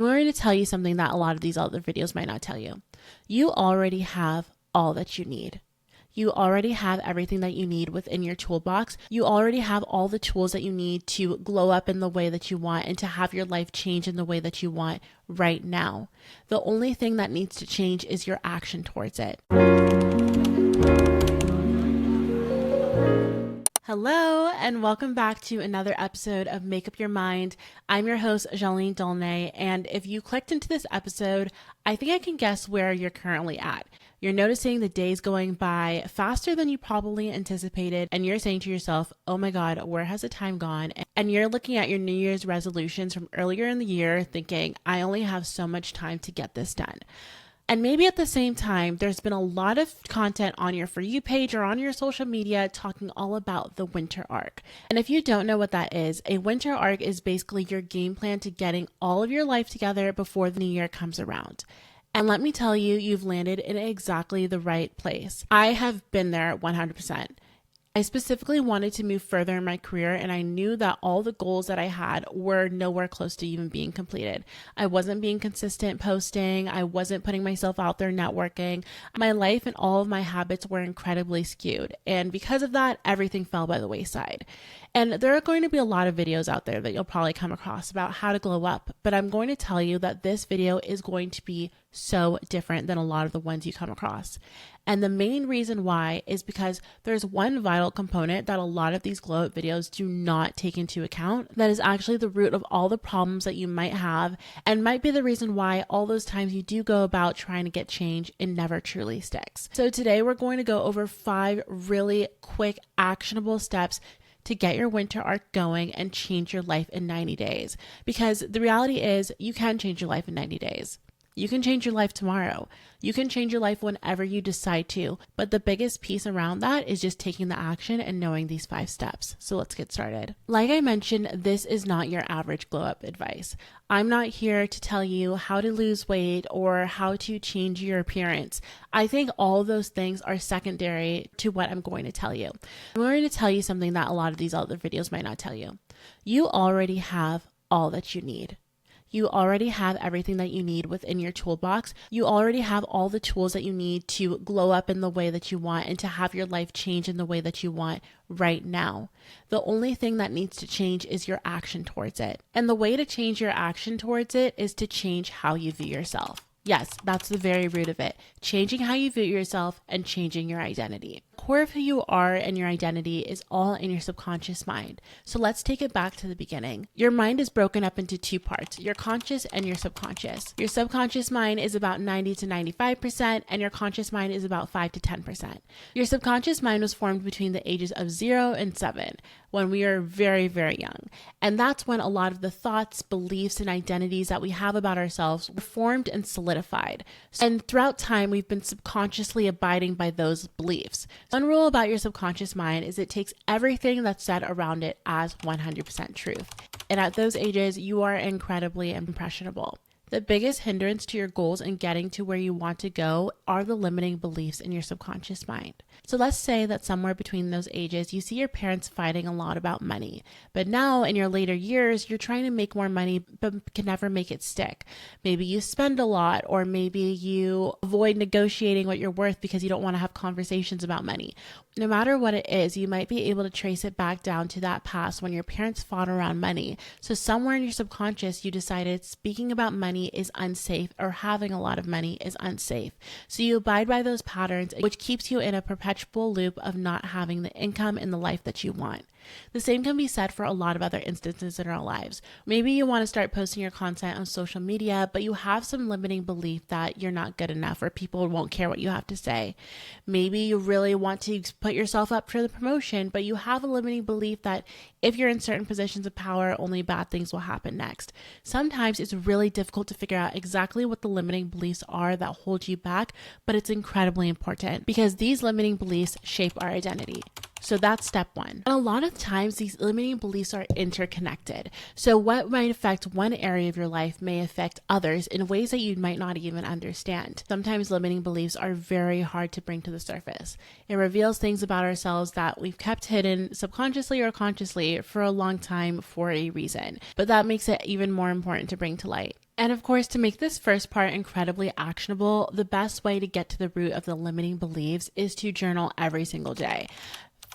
I'm going to tell you something that a lot of these other videos might not tell you. You already have all that you need. You already have everything that you need within your toolbox. You already have all the tools that you need to glow up in the way that you want and to have your life change in the way that you want right now. The only thing that needs to change is your action towards it. Hello, and welcome back to another episode of Make Up Your Mind. I'm your host, Jahleane Dolne, and if you clicked into this episode, I think I can guess where you're currently at. You're noticing the days going by faster than you probably anticipated, and you're saying to yourself, oh my God, where has the time gone? And you're looking at your New Year's resolutions from earlier in the year thinking, I only have so much time to get this done. And maybe at the same time, there's been a lot of content on your For You page or on your social media talking all about the winter arc. And if you don't know what that is, a winter arc is basically your game plan to getting all of your life together before the new year comes around. And let me tell you, you've landed in exactly the right place. I have been there 100%. I specifically wanted to move further in my career, and I knew that all the goals that I had were nowhere close to even being completed. I wasn't being consistent posting. I wasn't putting myself out there networking. My life and all of my habits were incredibly skewed. And because of that, everything fell by the wayside. And there are going to be a lot of videos out there that you'll probably come across about how to glow up. But I'm going to tell you that this video is going to be so different than a lot of the ones you come across. And the main reason why is because there's one vital component that a lot of these glow up videos do not take into account that is actually the root of all the problems that you might have and might be the reason why all those times you do go about trying to get change, it never truly sticks. So today we're going to go over 5 really quick actionable steps to get your winter arc going and change your life in 90 days. Because the reality is you can change your life in 90 days. You can change your life tomorrow. You can change your life whenever you decide to. But the biggest piece around that is just taking the action and knowing these 5 steps. So let's get started. Like I mentioned, this is not your average glow up advice. I'm not here to tell you how to lose weight or how to change your appearance. I think all those things are secondary to what I'm going to tell you. I'm going to tell you something that a lot of these other videos might not tell you. You already have all that you need. You already have everything that you need within your toolbox. You already have all the tools that you need to glow up in the way that you want and to have your life change in the way that you want right now. The only thing that needs to change is your action towards it. And the way to change your action towards it is to change how you view yourself. Yes, that's the very root of it. Changing how you view yourself and changing your identity. The core of who you are and your identity is all in your subconscious mind. So let's take it back to the beginning. Your mind is broken up into 2 parts, your conscious and your subconscious. Your subconscious mind is about 90 to 95% and your conscious mind is about 5 to 10%. Your subconscious mind was formed between the ages of 0 and 7 when we are very, very young. And that's when a lot of the thoughts, beliefs, and identities that we have about ourselves were formed and solidified. And throughout time, we've been subconsciously abiding by those beliefs. One rule about your subconscious mind is it takes everything that's said around it as 100% truth. And at those ages, you are incredibly impressionable. The biggest hindrance to your goals and getting to where you want to go are the limiting beliefs in your subconscious mind. So let's say that somewhere between those ages, you see your parents fighting a lot about money. But now in your later years, you're trying to make more money, but can never make it stick. Maybe you spend a lot, or maybe you avoid negotiating what you're worth because you don't want to have conversations about money. No matter what it is, you might be able to trace it back down to that past when your parents fought around money. So somewhere in your subconscious, you decided speaking about money is unsafe or having a lot of money is unsafe. So you abide by those patterns, which keeps you in a perpetual loop of not having the income in the life that you want. The same can be said for a lot of other instances in our lives. Maybe you want to start posting your content on social media, but you have some limiting belief that you're not good enough or people won't care what you have to say. Maybe you really want to put yourself up for the promotion, but you have a limiting belief that if you're in certain positions of power, only bad things will happen next. Sometimes it's really difficult to figure out exactly what the limiting beliefs are that hold you back, but it's incredibly important because these limiting beliefs shape our identity. So that's step 1. And a lot of times these limiting beliefs are interconnected. So what might affect one area of your life may affect others in ways that you might not even understand. Sometimes limiting beliefs are very hard to bring to the surface. It reveals things about ourselves that we've kept hidden subconsciously or consciously for a long time for a reason. But that makes it even more important to bring to light. And of course, to make this first part incredibly actionable, the best way to get to the root of the limiting beliefs is to journal every single day.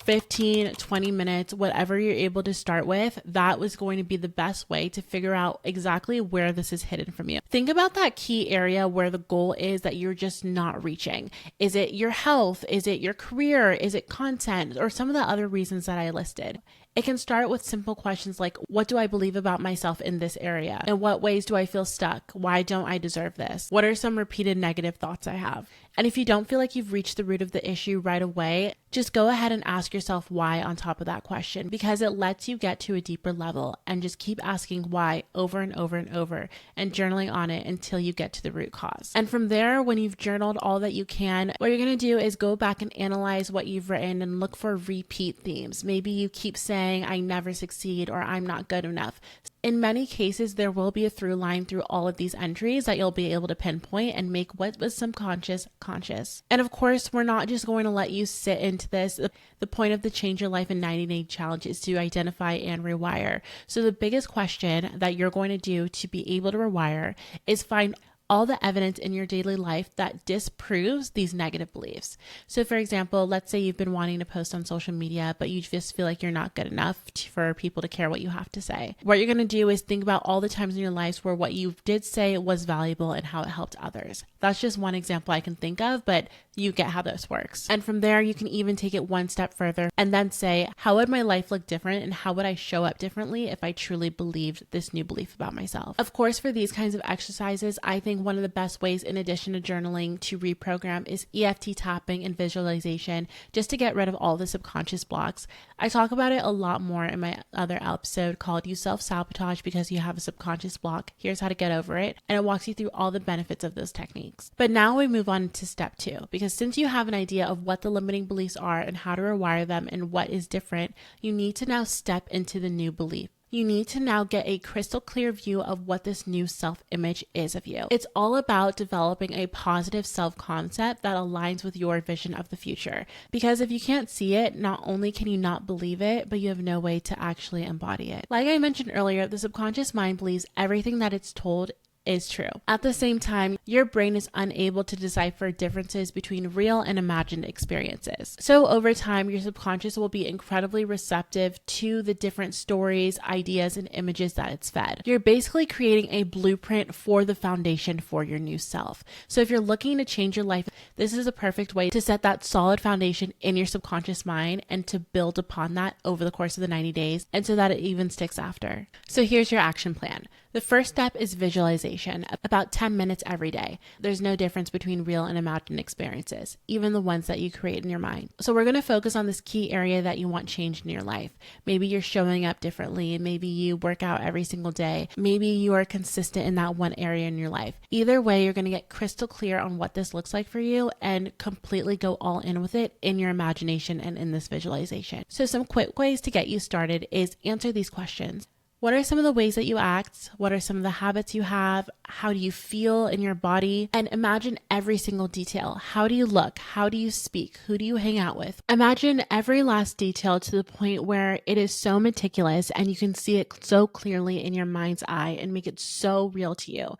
15, 20 minutes, whatever you're able to start with, that was going to be the best way to figure out exactly where this is hidden from you. Think about that key area where the goal is that you're just not reaching. Is it your health? Is it your career? Is it content? Or some of the other reasons that I listed? It can start with simple questions like, what do I believe about myself in this area? In what ways do I feel stuck? Why don't I deserve this? What are some repeated negative thoughts I have? And if you don't feel like you've reached the root of the issue right away, just go ahead and ask yourself why on top of that question, because it lets you get to a deeper level, and just keep asking why over and over and over and journaling on it until you get to the root cause. And from there, when you've journaled all that you can, what you're going to do is go back and analyze what you've written and look for repeat themes. Maybe you keep saying, I never succeed, or I'm not good enough. In many cases, there will be a through line through all of these entries that you'll be able to pinpoint and make what was subconscious conscious. And of course, we're not just going to let you sit into this. The point of the Change Your Life in 90-Day Challenge is to identify and rewire. So the biggest question that you're going to do to be able to rewire is find all the evidence in your daily life that disproves these negative beliefs. So for example, let's say you've been wanting to post on social media, but you just feel like you're not good enough for people to care what you have to say. What you're going to do is think about all the times in your lives where what you did say was valuable and how it helped others. That's just one example I can think of, but you get how this works. And from there, you can even take it one step further and then say, how would my life look different and how would I show up differently if I truly believed this new belief about myself? Of course, for these kinds of exercises, I think one of the best ways in addition to journaling to reprogram is EFT tapping and visualization, just to get rid of all the subconscious blocks. I talk about it a lot more in my other episode called You Self-Sabotage Because You Have a Subconscious Block. Here's how to get over it. And it walks you through all the benefits of those techniques. But now we move on to step 2, because since you have an idea of what the limiting beliefs are and how to rewire them and what is different, you need to now step into the new belief. You need to now get a crystal clear view of what this new self-image is of you. It's all about developing a positive self-concept that aligns with your vision of the future. Because if you can't see it, not only can you not believe it, but you have no way to actually embody it. Like I mentioned earlier, the subconscious mind believes everything that it's told is true. At the same time, your brain is unable to decipher differences between real and imagined experiences. So over time, your subconscious will be incredibly receptive to the different stories, ideas, and images that it's fed. You're basically creating a blueprint for the foundation for your new self. So if you're looking to change your life, this is a perfect way to set that solid foundation in your subconscious mind and to build upon that over the course of the 90 days and so that it even sticks after. So here's your action plan. The first step is visualization, about 10 minutes every day. There's no difference between real and imagined experiences, even the ones that you create in your mind. So we're going to focus on this key area that you want changed in your life. Maybe you're showing up differently. Maybe you work out every single day. Maybe you are consistent in that one area in your life. Either way, you're going to get crystal clear on what this looks like for you and completely go all in with it in your imagination and in this visualization. So some quick ways to get you started is answer these questions. What are some of the ways that you act? What are some of the habits you have? How do you feel in your body? And imagine every single detail. How do you look? How do you speak? Who do you hang out with? Imagine every last detail to the point where it is so meticulous and you can see it so clearly in your mind's eye and make it so real to you.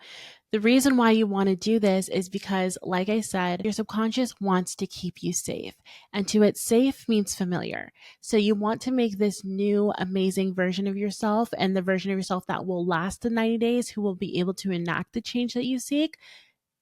The reason why you want to do this is because, like I said, your subconscious wants to keep you safe. And to it, safe means familiar. So you want to make this new, amazing version of yourself and the version of yourself that will last the 90 days, who will be able to enact the change that you seek.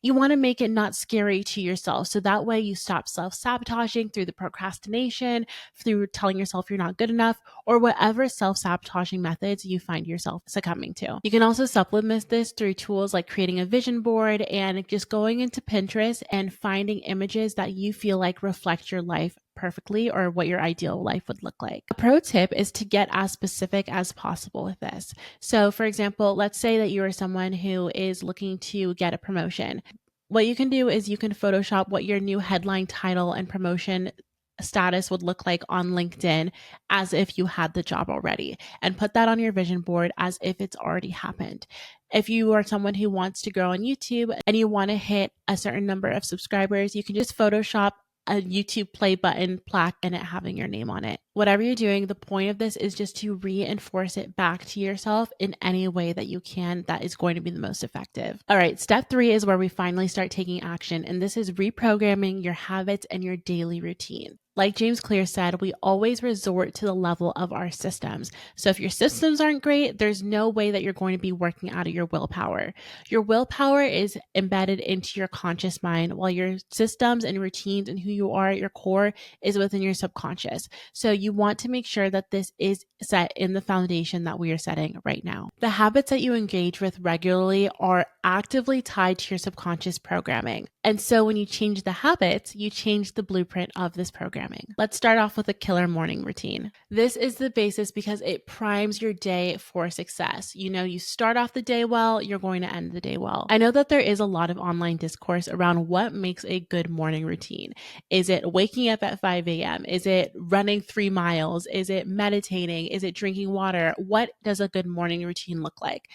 You want to make it not scary to yourself. So that way you stop self-sabotaging through the procrastination, through telling yourself you're not good enough, or whatever self-sabotaging methods you find yourself succumbing to. You can also supplement this through tools like creating a vision board and just going into Pinterest and finding images that you feel like reflect your life perfectly or what your ideal life would look like. A pro tip is to get as specific as possible with this. So for example, let's say that you are someone who is looking to get a promotion. What you can do is you can Photoshop what your new headline title and promotion status would look like on LinkedIn as if you had the job already, and put that on your vision board as if it's already happened. If you are someone who wants to grow on YouTube and you want to hit a certain number of subscribers, you can just Photoshop a YouTube play button plaque and it having your name on it. Whatever you're doing, the point of this is just to reinforce it back to yourself in any way that you can that is going to be the most effective. All right, step 3 is where we finally start taking action, and this is reprogramming your habits and your daily routine. Like James Clear said, we always resort to the level of our systems. So if your systems aren't great, there's no way that you're going to be working out of your willpower. Your willpower is embedded into your conscious mind, while your systems and routines and who you are at your core is within your subconscious. So you want to make sure that this is set in the foundation that we are setting right now. The habits that you engage with regularly are actively tied to your subconscious programming. And so when you change the habits, you change the blueprint of this programming. Let's start off with a killer morning routine. This is the basis because it primes your day for success. You start off the day well, you're going to end the day well. I know that there is a lot of online discourse around what makes a good morning routine. Is it waking up at 5 a.m.? Is it running 3 miles? Is it meditating? Is it drinking water? What does a good morning routine look like?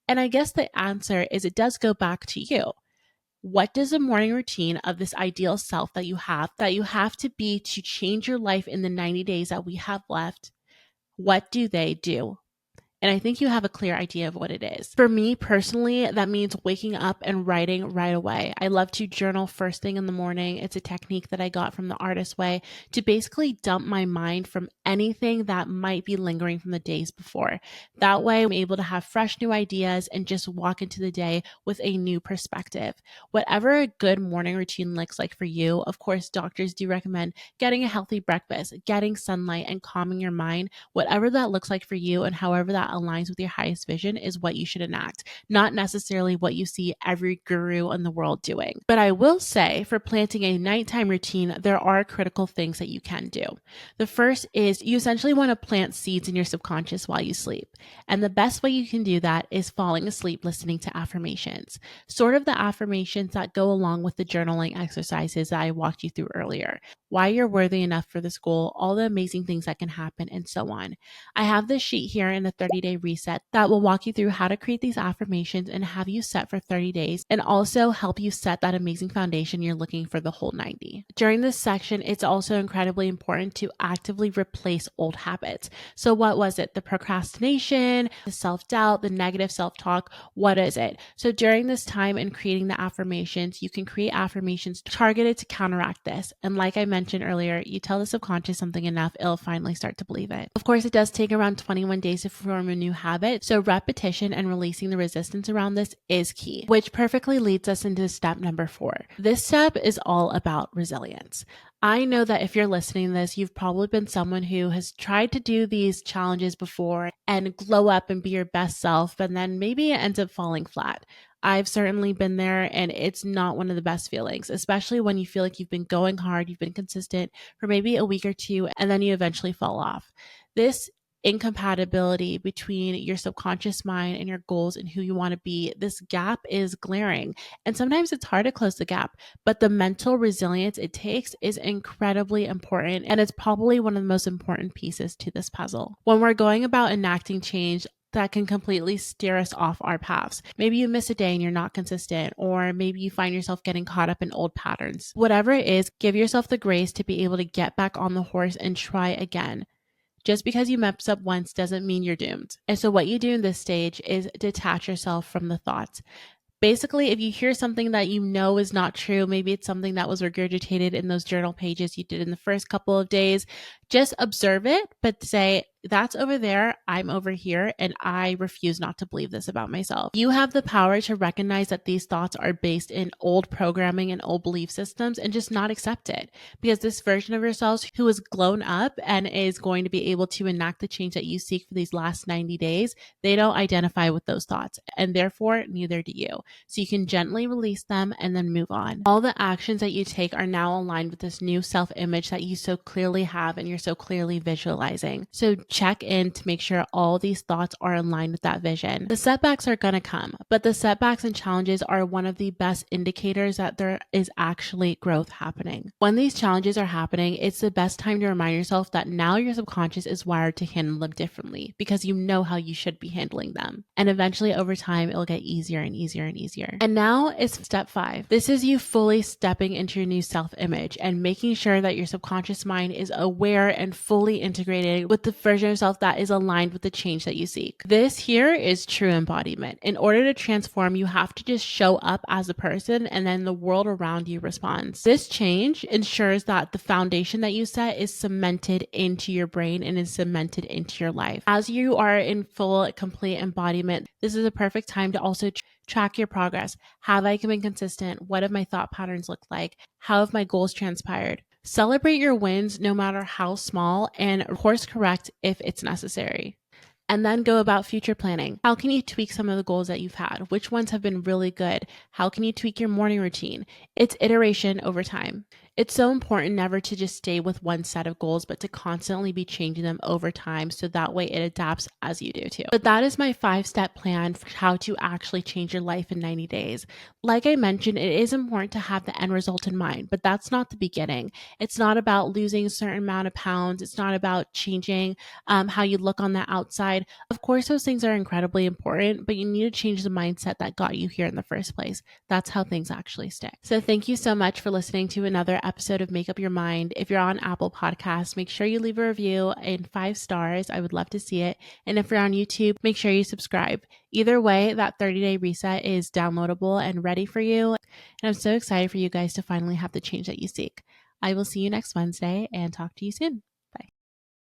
And I guess the answer is it does go back to you. What does a morning routine of this ideal self that you have to be to change your life in the 90 days that we have left? What do they do? And I think you have a clear idea of what it is. For me personally, that means waking up and writing right away. I love to journal first thing in the morning. It's a technique that I got from the Artist Way to basically dump my mind from anything that might be lingering from the days before. That way, I'm able to have fresh new ideas and just walk into the day with a new perspective. Whatever a good morning routine looks like for you, of course, doctors do recommend getting a healthy breakfast, getting sunlight, and calming your mind. Whatever that looks like for you and however that aligns with your highest vision is what you should enact, not necessarily what you see every guru in the world doing. But I will say, for planting a nighttime routine, there are critical things that you can do. The first is you essentially want to plant seeds in your subconscious while you sleep. And the best way you can do that is falling asleep listening to affirmations, sort of the affirmations that go along with the journaling exercises that I walked you through earlier. Why you're worthy enough for this goal, all the amazing things that can happen, and so on. I have this sheet here in a 30-day reset that will walk you through how to create these affirmations and have you set for 30 days and also help you set that amazing foundation you're looking for the whole 90. During this section, it's also incredibly important to actively replace old habits. So what was it? The procrastination, the self-doubt, the negative self-talk, what is it? So during this time in creating the affirmations, you can create affirmations targeted to counteract this. And like I mentioned earlier, you tell the subconscious something enough, it'll finally start to believe it. Of course, it does take around 21 days to form a new habit, so repetition and releasing the resistance around this is key, which perfectly leads us into step number 4. This step is all about resilience. I know that if you're listening to this, you've probably been someone who has tried to do these challenges before and glow up and be your best self, but then maybe it ends up falling flat. I've certainly been there, and it's not one of the best feelings, especially when you feel like you've been going hard, you've been consistent for maybe a week or two, and then you eventually fall off. This incompatibility between your subconscious mind and your goals and who you want to be, this gap is glaring. And sometimes it's hard to close the gap, but the mental resilience it takes is incredibly important. And it's probably one of the most important pieces to this puzzle. When we're going about enacting change, that can completely steer us off our paths. Maybe you miss a day and you're not consistent, or maybe you find yourself getting caught up in old patterns. Whatever it is, give yourself the grace to be able to get back on the horse and try again. Just because you mess up once doesn't mean you're doomed. And so what you do in this stage is detach yourself from the thoughts. Basically, if you hear something that you know is not true, maybe it's something that was regurgitated in those journal pages you did in the first couple of days, just observe it, but say, that's over there, I'm over here, and I refuse not to believe this about myself. You have the power to recognize that these thoughts are based in old programming and old belief systems and just not accept it. Because this version of yourself who has grown up and is going to be able to enact the change that you seek for these last 90 days, they don't identify with those thoughts, and therefore neither do you. So you can gently release them and then move on. All the actions that you take are now aligned with this new self-image that you so clearly have and you're so clearly visualizing. So check in to make sure all these thoughts are aligned with that vision. The setbacks are going to come, but the setbacks and challenges are one of the best indicators that there is actually growth happening. When these challenges are happening, it's the best time to remind yourself that now your subconscious is wired to handle them differently because you know how you should be handling them. And eventually over time, it'll get easier and easier and easier. And now it's step 5. This is you fully stepping into your new self-image and making sure that your subconscious mind is aware and fully integrated with the version of yourself that is aligned with the change that you seek. This here is true embodiment. In order to transform, you have to just show up as a person, and then the world around you responds. This change ensures that the foundation that you set is cemented into your brain and is cemented into your life. As you are in full, complete embodiment, this is a perfect time to also track your progress. Have I been consistent? What have my thought patterns looked like? How have my goals transpired? Celebrate your wins no matter how small, and course correct if it's necessary. And then go about future planning. How can you tweak some of the goals that you've had? Which ones have been really good? How can you tweak your morning routine? It's iteration over time. It's so important never to just stay with one set of goals, but to constantly be changing them over time so that way it adapts as you do too. But that is my 5-step plan for how to actually change your life in 90 days. Like I mentioned, it is important to have the end result in mind, but that's not the beginning. It's not about losing a certain amount of pounds. It's not about changing how you look on the outside. Of course, those things are incredibly important, but you need to change the mindset that got you here in the first place. That's how things actually stick. So thank you so much for listening to another episode of Make Up Your Mind. If you're on Apple Podcasts, make sure you leave a review in 5 stars. I would love to see it. And if you're on YouTube, make sure you subscribe. Either way, that 30-day reset is downloadable and ready for you. And I'm so excited for you guys to finally have the change that you seek. I will see you next Wednesday and talk to you soon.